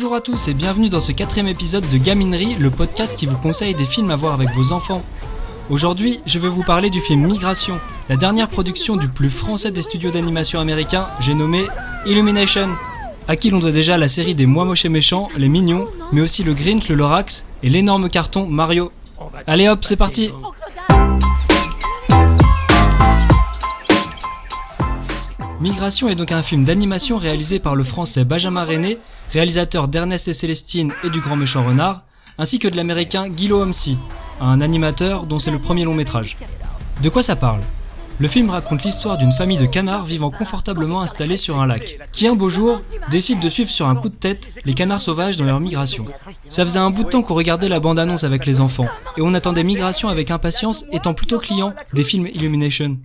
Bonjour à tous et bienvenue dans ce 4ème épisode de Gaminerie, le podcast qui vous conseille des films à voir avec vos enfants. Aujourd'hui, je vais vous parler du film Migration, la dernière production du plus français des studios d'animation américains, j'ai nommé Illumination, à qui l'on doit déjà la série des Moi Moches et Méchants, les Mignons, mais aussi le Grinch, le Lorax et l'énorme carton Mario. Allez hop, c'est parti! Migration est donc un film d'animation réalisé par le français Benjamin René, réalisateur d'Ernest et Célestine et du Grand Méchant Renard, ainsi que de l'américain Guy Homsi, un animateur dont c'est le premier long métrage. De quoi ça parle ? Le film raconte l'histoire d'une famille de canards vivant confortablement installés sur un lac, qui un beau jour décide de suivre sur un coup de tête les canards sauvages dans leur migration. Ça faisait un bout de temps qu'on regardait la bande-annonce avec les enfants, et on attendait Migration avec impatience, étant plutôt client des films Illumination.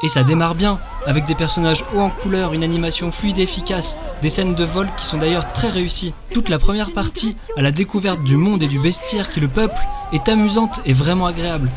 Et ça démarre bien, avec des personnages hauts en couleur, une animation fluide et efficace, des scènes de vol qui sont d'ailleurs très réussies. Toute la première partie, à la découverte du monde et du bestiaire qui le peuple, est amusante et vraiment agréable.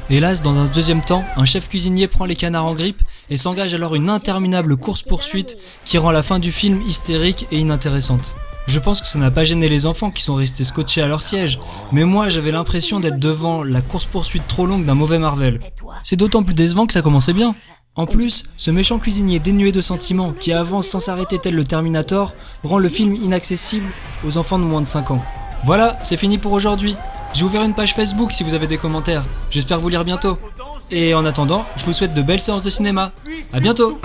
Hélas, dans un deuxième temps, un chef cuisinier prend les canards en grippe et s'engage alors une interminable course-poursuite qui rend la fin du film hystérique et inintéressante. Je pense que ça n'a pas gêné les enfants qui sont restés scotchés à leur siège, mais moi j'avais l'impression d'être devant la course-poursuite trop longue d'un mauvais Marvel. C'est d'autant plus décevant que ça commençait bien. En plus, ce méchant cuisinier dénué de sentiments qui avance sans s'arrêter tel le Terminator rend le film inaccessible aux enfants de moins de 5 ans. Voilà, c'est fini pour aujourd'hui. J'ai ouvert une page Facebook si vous avez des commentaires. J'espère vous lire bientôt. Et en attendant, je vous souhaite de belles séances de cinéma. À bientôt.